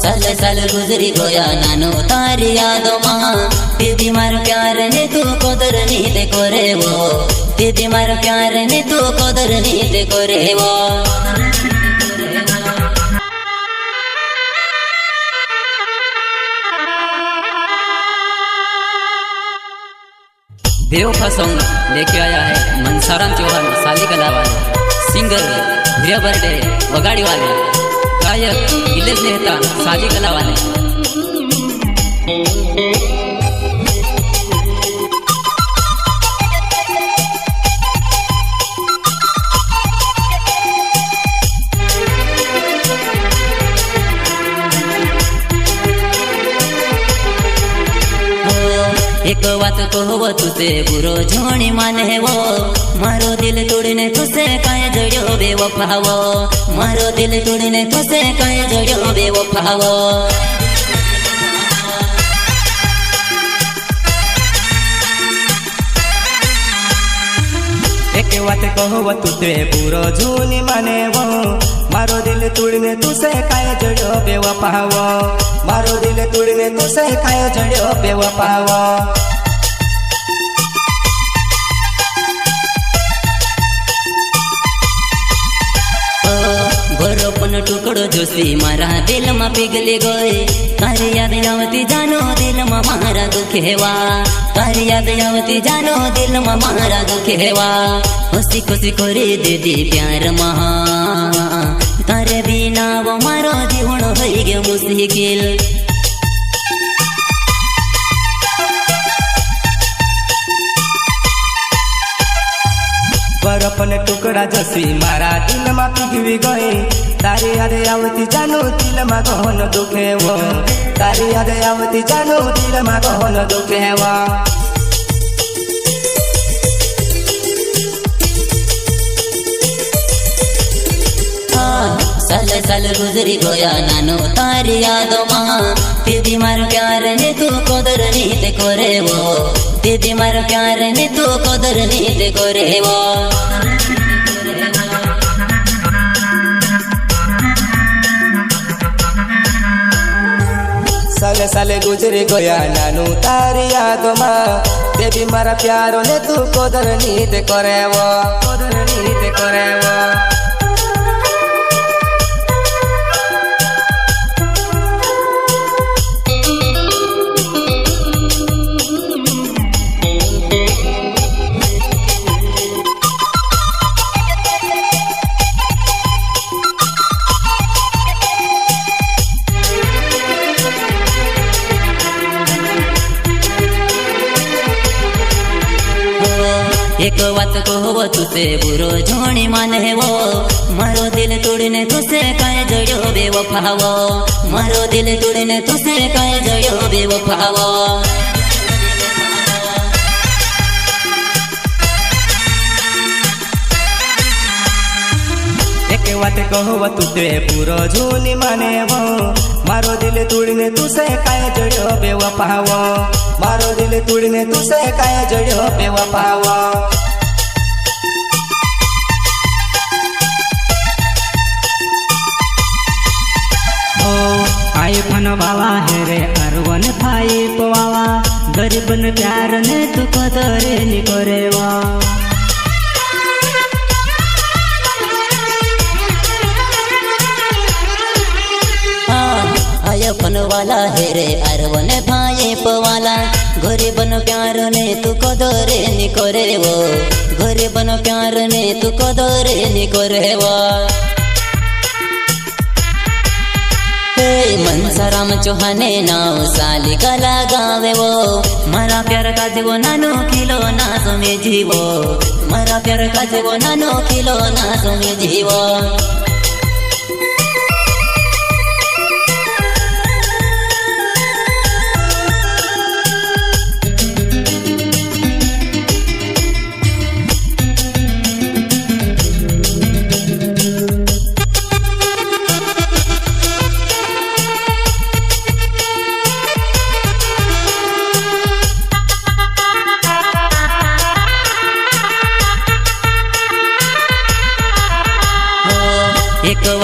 साल साल गुजरी गया नानो तारी यादों मां दीदी मारो प्यार ने तू कदर नहीं देखो रे वो दीदी मारो प्यार ने तू कदर नहीं देखो रे वो बेवफा सॉन्ग लेके आया है मनसाराम चौहान साली कला वाले सिंगर हीरा बर्डे वगाड़ी वाले गायक इलेश नेता साली कला वाले एक बात कहो तुझे बुरो झोणी माने वो मारो दिल तोड़ने तुझे काहे जड़ो बेवफावो मारो दिल तोड़ने तुझे काहे जड़ो बेवफावो एक बात कहो तुझे बुरो झोणी माने वो मारो दिल तोड़ने तुझे काहे जड़ो बेवफावो मारो दिल तोड़ने तुझे काहे जड़ो बेवफावो बरोपन टुकड़ो जोशी मारा दिल में पिघली गए तारी याद आवती जानो दिल में मारा दुखेवा तारी याद आवती जानो दिल में मारा दुखेवा खुशी खुशी करे दीदी प्यार महा तारे बिना वो मारो जीवन हो गयो मुश्किल बरफन टुकड़ा जसी मारा दिल में पिघली गए तारी याद आवती जानो दिल में गहन दुखे वो तारी याद आवती जानो दिल में गहन दुखे वो साल साल गुजरी गया नानो तारी यादों मां दीदी मारो प्यार ने तू कदर नहीं देखो रे वो दीदी मारो प्यार ने तू कदर नहीं देखो रे वो साल साल गुजरी गया नानो तारी यादों मां दीदी मारा प्यारो ने तू कदर नहीं देखो रे वो कदर नहीं देखो रे वो एक बात कहो तुझे बुरो झोणी माने वो मारो दिल तोड़ने तुझे काहे जड़ो बेवफावो मारो दिल तोड़ने तुझे काहे जड़ो बेवफावो एक बात कहो तुझे बुरो झोणी माने वो मारो दिल तोड़ने तुझे काहे जड़ो बेवफावो मारो दिल तोड़ने तुझे काहे जड़ो बेवफावो आई फन बाबा है रे अरवन भाई पवावा गरीबन प्यार ने तू कदर नहीं करेवा आयपन वाला है रे अरवन भाई पवाला गरीबन प्यार ने तू कदर नहीं करे वो गरीबन प्यार ने तू कदर नहीं करे वो मनसाराम चौहाने नाव साली कला गावे वो मारा प्यार का जीवो नानो किलो ना सुमे जीवो मारा प्यार का जीवो नानो किलो ना सुमे जीवो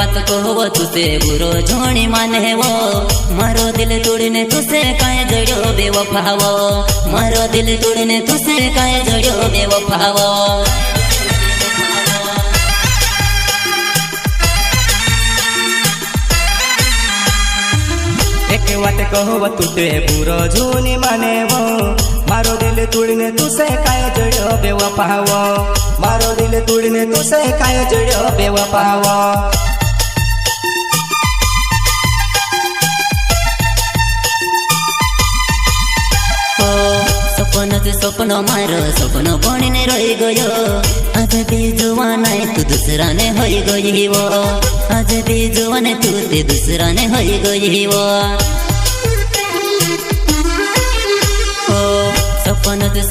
વાત કહો તુસે બુરો જોણી માને वो मारो दिल तोड़ने तुसे काहे जड़ो बेवफावो मारो दिल तोड़ने तुसे काहे जड़ो बेवफावो एक बात कहो तुते पूरो झूनी माने वो मारो दिल तोड़ने तुसे काहे जड़ो बेवफावो मारो दिल तोड़ने तुसे काहे जड़ो बेवफावो सपनो मारो सपनो बनीने रही गयो आज भी जुवान तू दूसरा ने होई गई वो आज भी जुवान तू ते दूसरा ने होई गई वो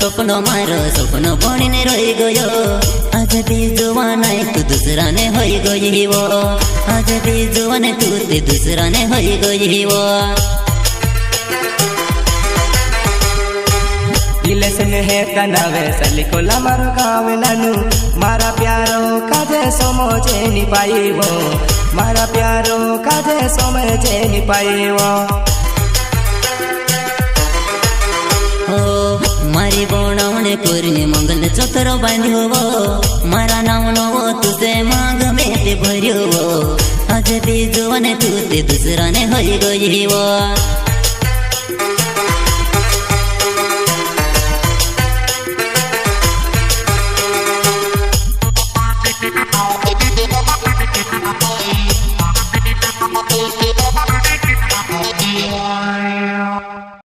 सपनो मारो सपनो बनीने रही गयो आज भी जुवान तू दूसरा ने होई गई वो आज भी जुवान तू ते दूसरा ने होई गई वो इलेसन है कनावे सली कोला मारो गाँव नानू मारा प्यारो काजे समझे नी पाई वो मारा प्यारो काजे समझे नी पाई वो मारी बोणावणे कोरने मंगल चोतरो बांध्यो वो मारा नावनो वो तुझे मांग में ते भर्यो वो आज भी जुवान तू ते दूसरा ने होई गई वो